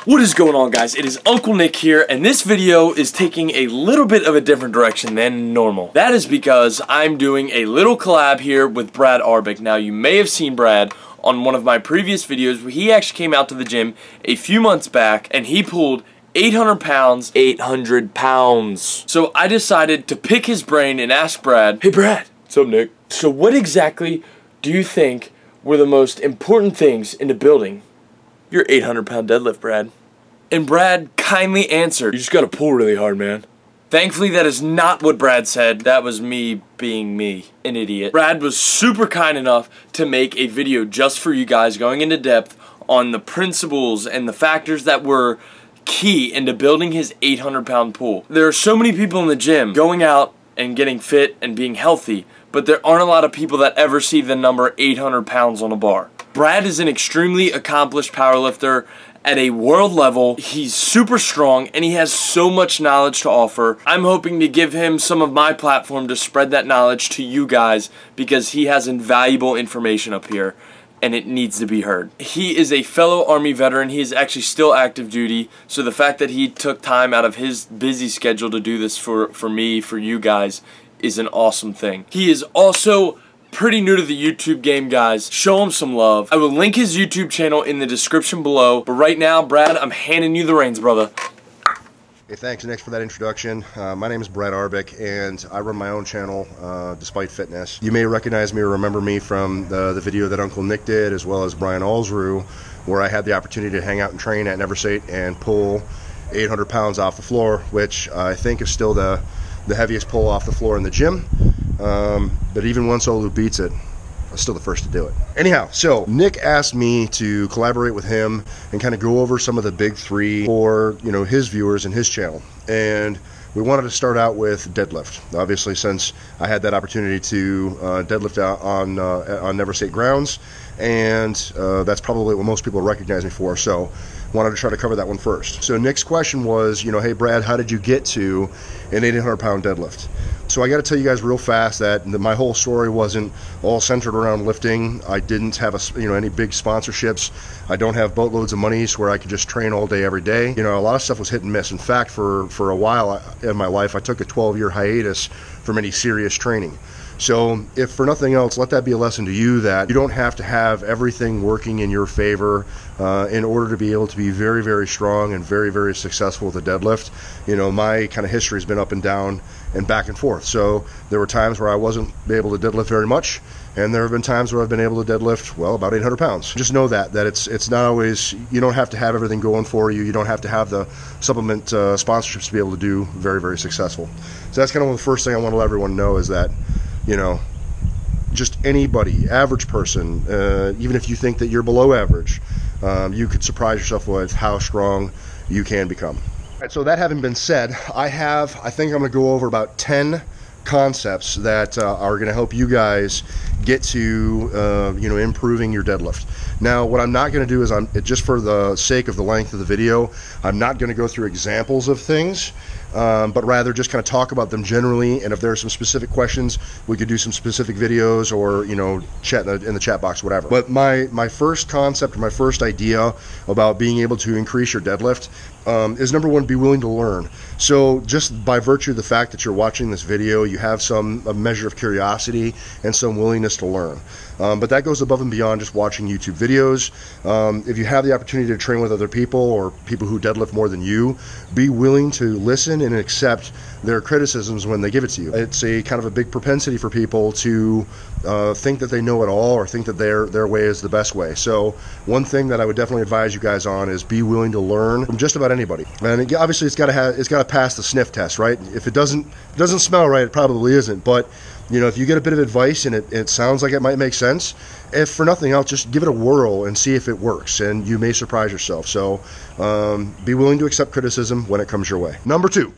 What is going on, guys? It is Uncle Nick here, and this video is taking a little bit of a different direction than normal. That is because I'm doing a little collab here with Brad Arbic. Now, you may have seen Brad on one of my previous videos where he actually came out to the gym a few months back, and he pulled 800 pounds. 800 pounds. So I decided to pick his brain and ask Brad, hey Brad, what's up, Nick? So what exactly do you think were the most important things into building your 800-pound deadlift, Brad? And Brad kindly answered, you just gotta pull really hard, man. Thankfully, that is not what Brad said. That was me being me, an idiot. Brad was super kind enough to make a video just for you guys, going into depth on the principles and the factors that were key into building his 800-pound pull. There are so many people in the gym going out and getting fit and being healthy, but there aren't a lot of people that ever see the number 800 pounds on a bar. Brad is an extremely accomplished powerlifter at a world level. He's super strong and he has so much knowledge to offer. I'm hoping to give him some of my platform to spread that knowledge to you guys because he has invaluable information up here and it needs to be heard. He is a fellow Army veteran. He is actually still active duty, so the fact that he took time out of his busy schedule to do this for me, for you guys, is an awesome thing. He is also pretty new to the YouTube game, guys. Show him some love. I will link his YouTube channel in the description below. But right now, Brad, I'm handing you the reins, brother. Hey, thanks, Nick, for that introduction. My name is Brad Arbic, and I run my own channel, Despitefitness. You may recognize me or remember me from the video that Uncle Nick did, as well as Brian Allsrue, where I had the opportunity to hang out and train at Neversate and pull 800 pounds off the floor, which I think is still the heaviest pull off the floor in the gym. But even one solo beats it, I'm still the first to do it. Anyhow, so Nick asked me to collaborate with him and kind of go over some of the big three for, you know, his viewers and his channel. And we wanted to start out with deadlift. Obviously, since I had that opportunity to deadlift out on Neversate grounds, and that's probably what most people recognize me for. So wanted to try to cover that one first. So Nick's question was, you know, hey Brad, how did you get to an 800-pound deadlift? So I got to tell you guys real fast that my whole story wasn't all centered around lifting. I didn't have any big sponsorships. I don't have boatloads of money where I could just train all day every day. You know, a lot of stuff was hit and miss. In fact, for a while in my life, I took a 12-year hiatus from any serious training. So if for nothing else, let that be a lesson to you that you don't have to have everything working in your favor in order to be able to be very, very strong and very, very successful with a deadlift. You know, my kind of history has been up and down and back and forth. So there were times where I wasn't able to deadlift very much, and there have been times where I've been able to deadlift, well, about 800 pounds. Just know that it's not always, you don't have to have everything going for you. You don't have to have the supplement sponsorships to be able to do very, very successful. So that's kind of the first thing I want to let everyone know is that, you know, just anybody, average person, even if you think that you're below average, you could surprise yourself with how strong you can become. All right, so that having been said, I think I'm going to go over about 10 concepts that are going to help you guys get to you know, improving your deadlift. Now, what I'm not going to do is, just for the sake of the length of the video, I'm not going to go through examples of things, but rather just kind of talk about them generally, and if there are some specific questions, we could do some specific videos or, you know, chat in the chat box, whatever. But my first concept, or my first idea about being able to increase your deadlift is, number one, be willing to learn. So just by virtue of the fact that you're watching this video, you have a measure of curiosity and some willingness to learn. But that goes above and beyond just watching YouTube videos. If you have the opportunity to train with other people or people who deadlift more than you, be willing to listen and accept their criticisms when they give it to you. It's a kind of a big propensity for people to think that they know it all or think that their way is the best way. So one thing that I would definitely advise you guys on is be willing to learn from just about anybody. And obviously it's got to pass the sniff test, right? If it doesn't smell right, it probably isn't. But you know, if you get a bit of advice and it sounds like it might make sense, if for nothing else, just give it a whirl and see if it works, and you may surprise yourself. So be willing to accept criticism when it comes your way. Number two.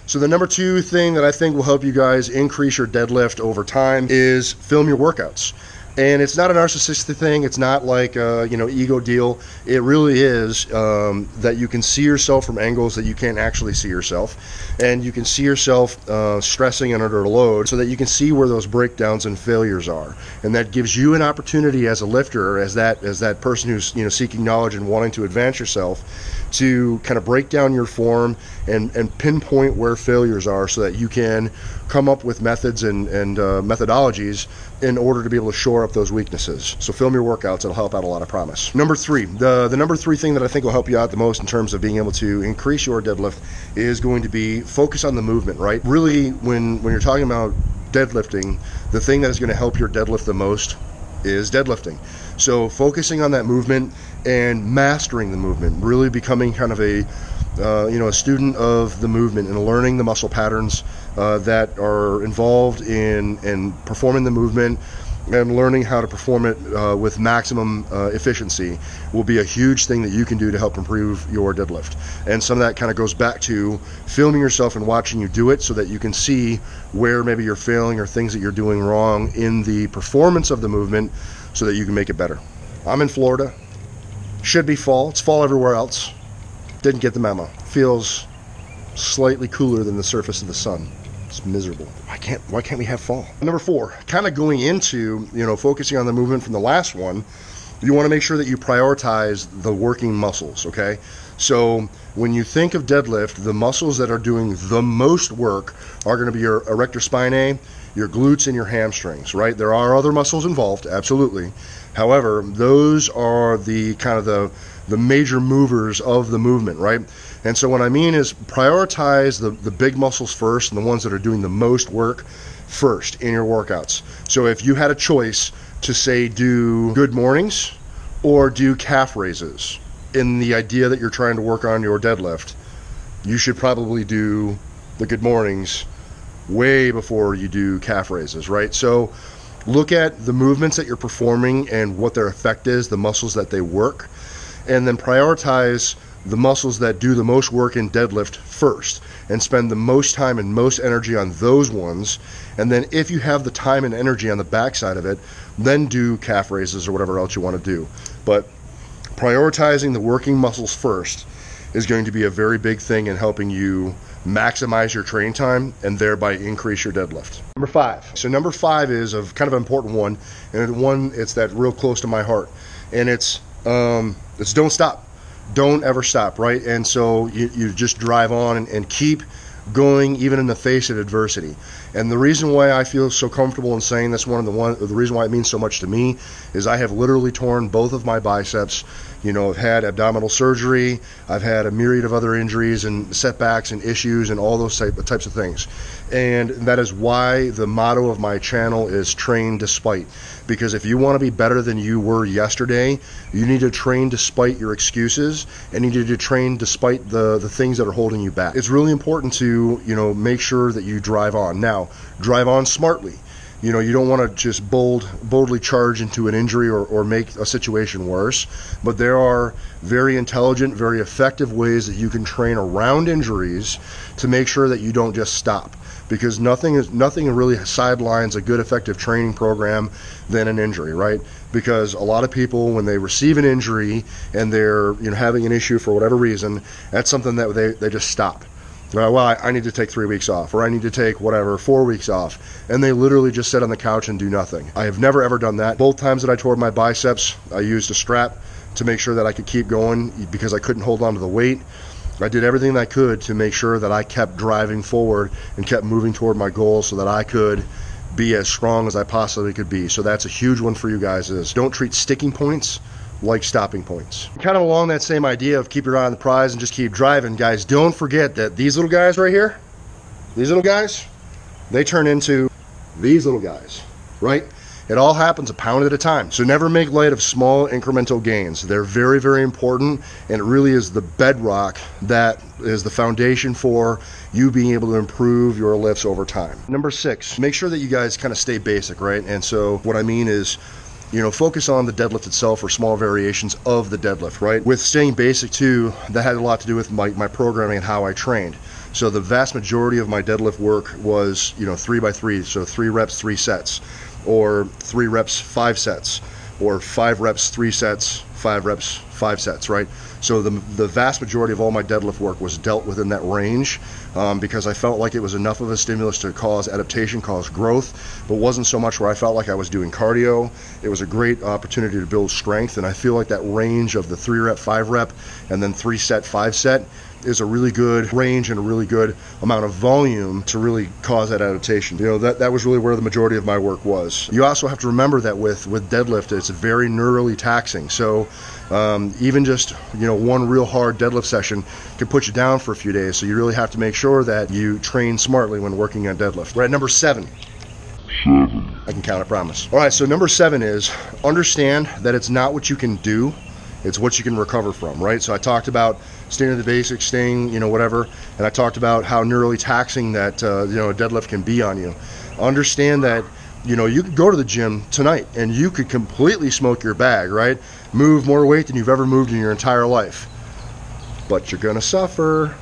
So the number two thing that I think will help you guys increase your deadlift over time is film your workouts. And it's not a narcissistic thing. It's not like a, you know, ego deal. It really is that you can see yourself from angles that you can't actually see yourself, and you can see yourself stressing and under a load, so that you can see where those breakdowns and failures are. And that gives you an opportunity as a lifter, as that person who's, you know, seeking knowledge and wanting to advance yourself, to kind of break down your form and pinpoint where failures are, so that you can come up with methods and methodologies in order to be able to shore up those weaknesses. So film your workouts. It'll help out a lot, I promise. Number three, the number three thing that I think will help you out the most in terms of being able to increase your deadlift is going to be focus on the movement, right? Really, when you're talking about deadlifting, the thing that is going to help your deadlift the most is deadlifting. So focusing on that movement and mastering the movement, really becoming kind of a a student of the movement and learning the muscle patterns that are involved in performing the movement, and learning how to perform it with maximum efficiency will be a huge thing that you can do to help improve your deadlift. And some of that kind of goes back to filming yourself and watching you do it, so that you can see where maybe you're failing or things that you're doing wrong in the performance of the movement, so that you can make it better. I'm in Florida. Should be fall. It's fall everywhere else. Didn't get the memo. Feels slightly cooler than the surface of the sun. It's miserable. Why can't we have fall? Number four, kind of going into, focusing on the movement from the last one, you want to make sure that you prioritize the working muscles, okay? So when you think of deadlift, the muscles that are doing the most work are going to be your erector spinae, your glutes, and your hamstrings, right? There are other muscles involved, absolutely. However, those are the kind of the major movers of the movement, right? And so what I mean is prioritize the big muscles first, and the ones that are doing the most work first in your workouts. So if you had a choice to say do good mornings or do calf raises in the idea that you're trying to work on your deadlift, you should probably do the good mornings way before you do calf raises, right? So look at the movements that you're performing and what their effect is, the muscles that they work, and then prioritize the muscles that do the most work in deadlift first, and spend the most time and most energy on those ones. And then if you have the time and energy on the backside of it, then do calf raises or whatever else you want to do. But prioritizing the working muscles first is going to be a very big thing in helping you maximize your training time and thereby increase your deadlift. Number five. So number five is a kind of an important one, and one it's that real close to my heart, and it's don't stop. Don't ever stop, right? And so you just drive on and keep going even in the face of adversity. And the reason why I feel so comfortable in saying this, the reason why it means so much to me, is I have literally torn both of my biceps. I've had abdominal surgery, I've had a myriad of other injuries and setbacks and issues and all those types of things. And that is why the motto of my channel is train despite. Because if you want to be better than you were yesterday, you need to train despite your excuses, and you need to train despite the things that are holding you back. It's really important to, make sure that you drive on. Now, drive on smartly. You don't want to just boldly charge into an injury or make a situation worse, but there are very intelligent, very effective ways that you can train around injuries to make sure that you don't just stop. Because nothing really sidelines a good, effective training program than an injury, right? Because a lot of people, when they receive an injury and they're having an issue for whatever reason, that's something that they just stop. Well, I need to take 3 weeks off, or I need to take 4 weeks off, and they literally just sit on the couch and do nothing. I have never ever done that. Both times that I tore my biceps, I used a strap to make sure that I could keep going because I couldn't hold on to the weight. I did everything that I could to make sure that I kept driving forward and kept moving toward my goal so that I could be as strong as I possibly could be. So that's a huge one for you guys, is don't treat sticking points like stopping points. Kind of along that same idea of keep your eye on the prize and just keep driving, guys, don't forget that these little guys right here, these little guys, they turn into these little guys, right? It all happens a pound at a time. So never make light of small incremental gains. They're very, very important, and it really is the bedrock that is the foundation for you being able to improve your lifts over time. Number 6, make sure that you guys kind of stay basic, right? And so what I mean is, focus on the deadlift itself or small variations of the deadlift, right? With staying basic too, that had a lot to do with my programming and how I trained. So the vast majority of my deadlift work was, 3 by 3, so 3 reps, 3 sets. or 3 reps, 5 sets, or 5 reps, 3 sets, 5 reps, 5 sets, right? So the vast majority of all my deadlift work was dealt within that range because I felt like it was enough of a stimulus to cause adaptation, cause growth, but wasn't so much where I felt like I was doing cardio. It was a great opportunity to build strength, and I feel like that range of the 3 rep, 5 rep, and then 3 set, 5 set is a really good range and a really good amount of volume to really cause that adaptation. You know, that was really where the majority of my work was. You also have to remember that with deadlift, it's very neurally taxing. So even just, you know, one real hard deadlift session can put you down for a few days. So you really have to make sure that you train smartly when working on deadlift. We're at number 7. I can count, I promise. All right, so number 7 is understand that it's not what you can do, it's what you can recover from, right? So I talked about staying to the basics, staying, you know, whatever, and I talked about how neurally taxing that, you know, a deadlift can be on you. Understand that, you know, you could go to the gym tonight and you could completely smoke your bag, right? Move more weight than you've ever moved in your entire life, but you're gonna suffer.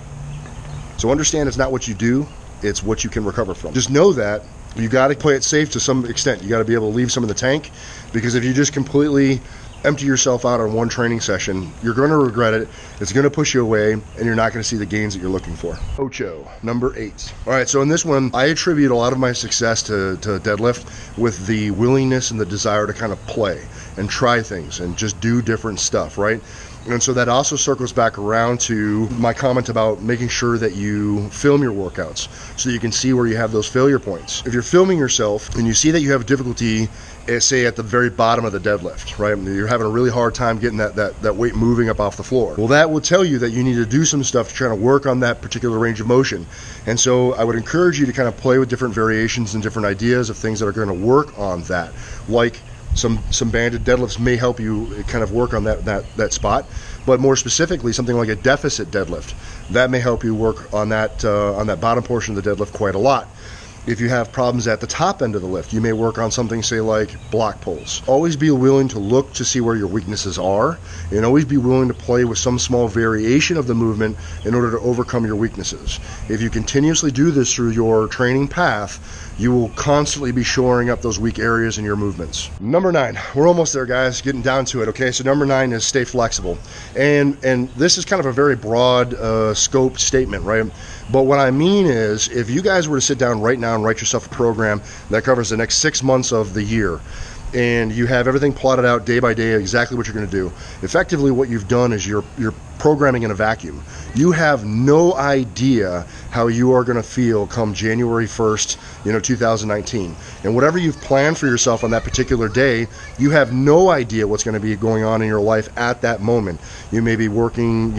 So understand it's not what you do, it's what you can recover from. Just know that you gotta play it safe to some extent. You gotta be able to leave some in the tank, because if you just completely empty yourself out on one training session, you're going to regret it. It's going to push you away, and you're not going to see the gains that you're looking for. Ocho, number 8. All right, so in this one, I attribute a lot of my success to deadlift with the willingness and the desire to kind of play and try things and just do different stuff, right? And so that also circles back around to my comment about making sure that you film your workouts so you can see where you have those failure points. If you're filming yourself and you see that you have difficulty, say at the very bottom of the deadlift, right? You're having a really hard time getting that weight moving up off the floor. Well, that will tell you that you need to do some stuff to try to work on that particular range of motion. And so I would encourage you to kind of play with different variations and different ideas of things that are going to work on that. Like some banded deadlifts may help you kind of work on that spot, but more specifically, something like a deficit deadlift, that may help you work on that bottom portion of the deadlift quite a lot. If you have problems at the top end of the lift, you may work on something, say, like block pulls. Always be willing to look to see where your weaknesses are, and always be willing to play with some small variation of the movement in order to overcome your weaknesses. If you continuously do this through your training path, you will constantly be shoring up those weak areas in your movements. Number 9, we're almost there, guys, getting down to it, okay? So number 9 is stay flexible. And this is kind of a very broad scope statement, right? But what I mean is, if you guys were to sit down right now and write yourself a program that covers the next 6 months of the year, and you have everything plotted out day by day, exactly what you're going to do, effectively what you've done is you're programming in a vacuum. You have no idea how you are going to feel come January 1st, 2019. And whatever you've planned for yourself on that particular day, you have no idea what's going to be going on in your life at that moment. You may be working,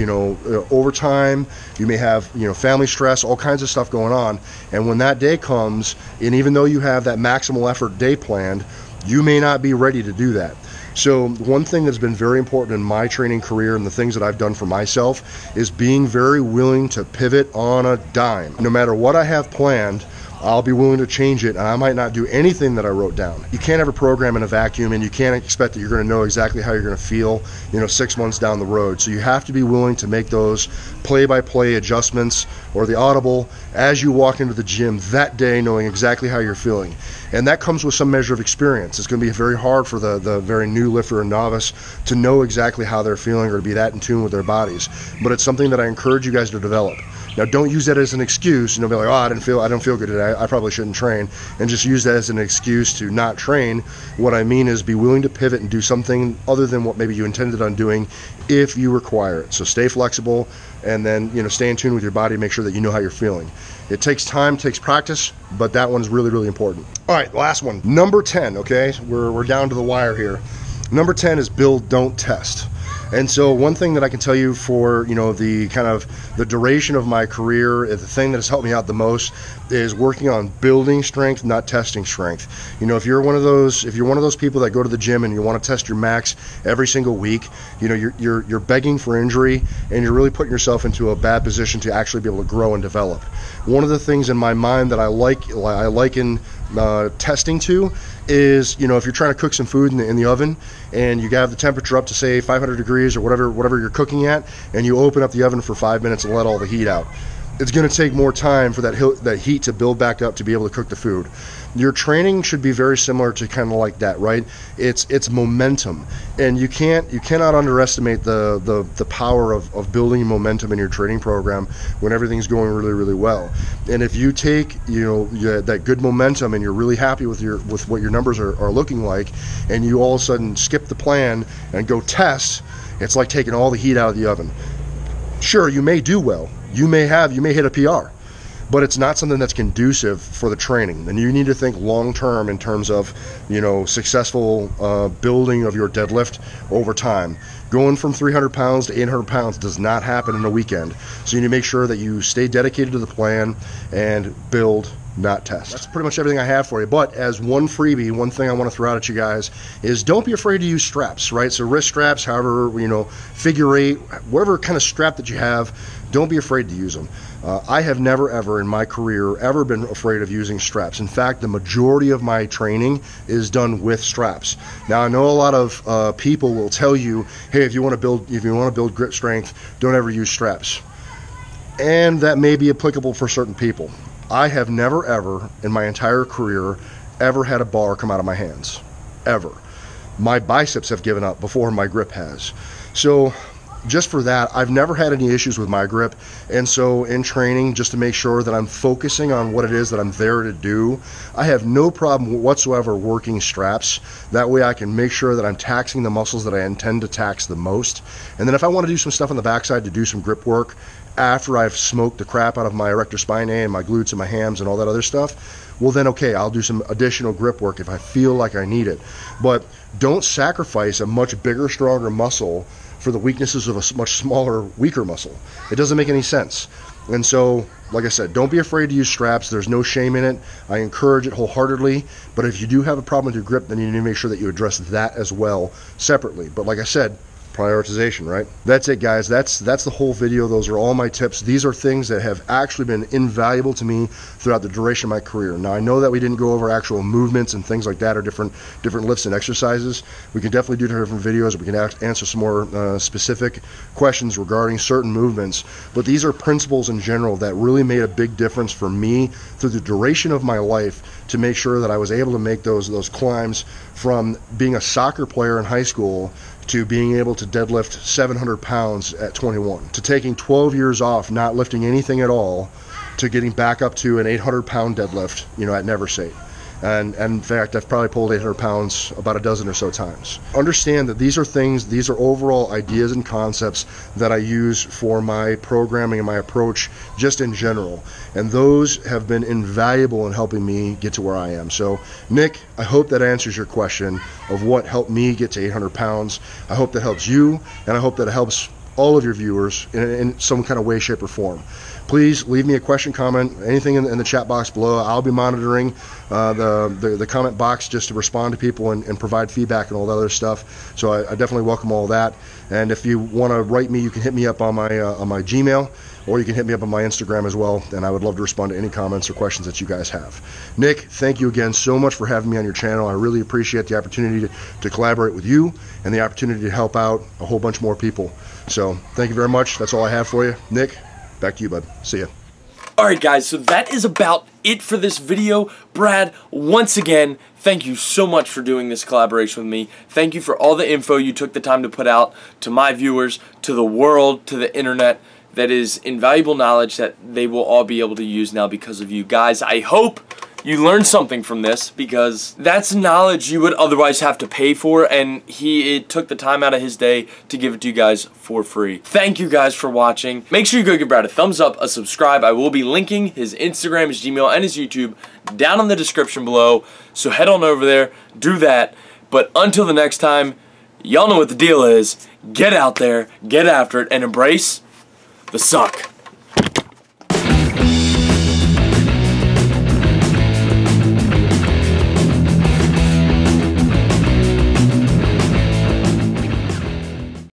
overtime. You may have, family stress, all kinds of stuff going on. And when that day comes, and even though you have that maximal effort day planned, you may not be ready to do that. So one thing that's been very important in my training career and the things that I've done for myself is being very willing to pivot on a dime. No matter what I have planned, I'll be willing to change it, and I might not do anything that I wrote down. You can't have a program in a vacuum, and you can't expect that you're going to know exactly how you're going to feel, 6 months down the road. So you have to be willing to make those play-by-play adjustments or the audible as you walk into the gym that day, knowing exactly how you're feeling. And that comes with some measure of experience. It's going to be very hard for the very new lifter and novice to know exactly how they're feeling or to be that in tune with their bodies. But it's something that I encourage you guys to develop. Now, don't use that as an excuse, be like, oh, I don't feel good today, I probably shouldn't train, and just use that as an excuse to not train. What I mean is be willing to pivot and do something other than what maybe you intended on doing if you require it. So stay flexible, and then, stay in tune with your body, make sure that you know how you're feeling. It takes time, takes practice, but that one's really, really important. All right, last one, number 10, okay? We're down to the wire here. Number 10 is build, don't test. And so one thing that I can tell you for, the kind of the duration of my career, the thing that has helped me out the most is working on building strength, not testing strength. If you're one of those people that go to the gym and you want to test your max every single week, you're begging for injury, and you're really putting yourself into a bad position to actually be able to grow and develop. One of the things in my mind that I liken testing to is, if you're trying to cook some food in the oven and you have the temperature up to, say, 500 degrees or whatever you're cooking at, and you open up the oven for 5 minutes and let all the heat out. it's going to take more time for that heat to build back up to be able to cook the food. Your training should be very similar to kind of like that, right? It's momentum, and you cannot underestimate the power of building momentum in your training program when everything's going really, really well. And if you take that good momentum and you're really happy with what your numbers are looking like, and you all of a sudden skip the plan and go test, it's like taking all the heat out of the oven. Sure, you may do well, you may hit a PR, but it's not something that's conducive for the training. And you need to think long term in terms of successful building of your deadlift over time. Going from 300 pounds to 800 pounds does not happen in a weekend. So you need to make sure that you stay dedicated to the plan and build, not test. That's pretty much everything I have for you. But as one freebie, one thing I want to throw out at you guys is don't be afraid to use straps, right? So wrist straps, however, figure eight, whatever kind of strap that you have, don't be afraid to use them. I have never ever in my career ever been afraid of using straps. In fact, the majority of my training is done with straps. Now I know a lot of people will tell you, hey, if you want to build grip strength, don't ever use straps. And that may be applicable for certain people. I have never ever in my entire career ever had a bar come out of my hands, ever. My biceps have given up before my grip has. So just for that, I've never had any issues with my grip. And so in training, just to make sure that I'm focusing on what it is that I'm there to do, I have no problem whatsoever working straps. That way I can make sure that I'm taxing the muscles that I intend to tax the most. And then if I want to do some stuff on the backside to do some grip work after I've smoked the crap out of my erector spinae and my glutes and my hams and all that other stuff, well then okay, I'll do some additional grip work if I feel like I need it. But don't sacrifice a much bigger, stronger muscle for the weaknesses of a much smaller, weaker muscle. It doesn't make any sense. And so, like I said, don't be afraid to use straps. There's no shame in it. I encourage it wholeheartedly. But if you do have a problem with your grip, then you need to make sure that you address that as well separately. But like I said, prioritization, right? That's it, guys. That's the whole video. Those are all my tips. These are things that have actually been invaluable to me throughout the duration of my career. Now I know that we didn't go over actual movements and things like that, or different lifts and exercises. We can definitely do different videos. We can answer some more specific questions regarding certain movements, but these are principles in general that really made a big difference for me through the duration of my life to make sure that I was able to make those climbs from being a soccer player in high school to being able to deadlift 700 pounds at 21, to taking 12 years off, not lifting anything at all, to getting back up to an 800 pound deadlift, at Never Say. And in fact, I've probably pulled 800 pounds about a dozen or so times. Understand that these are overall ideas and concepts that I use for my programming and my approach just in general. And those have been invaluable in helping me get to where I am. So, Nick, I hope that answers your question of what helped me get to 800 pounds. I hope that helps you, and I hope that it helps all of your viewers in some kind of way, shape, or form. Please leave me a question, comment, anything in the chat box below. I'll be monitoring the comment box just to respond to people and provide feedback and all that other stuff. So I definitely welcome all that. And if you want to write me, you can hit me up on my Gmail, or you can hit me up on my Instagram as well, and I would love to respond to any comments or questions that you guys have. Nick, thank you again so much for having me on your channel. I really appreciate the opportunity to collaborate with you and the opportunity to help out a whole bunch more people. So thank you very much. That's all I have for you. Nick, back to you, bud. See ya. Alright guys, so that is about it for this video. Brad, once again, thank you so much for doing this collaboration with me. Thank you for all the info you took the time to put out to my viewers, to the world, to the internet. That is invaluable knowledge that they will all be able to use now because of you guys. I hope you learned something from this, because that's knowledge you would otherwise have to pay for, and he took the time out of his day to give it to you guys for free. Thank you guys for watching. Make sure you go give Brad a thumbs up, a subscribe. I will be linking his Instagram, his Gmail, and his YouTube down in the description below, so head on over there, do that. But until the next time, y'all know what the deal is. Get out there, get after it, and embrace the suck.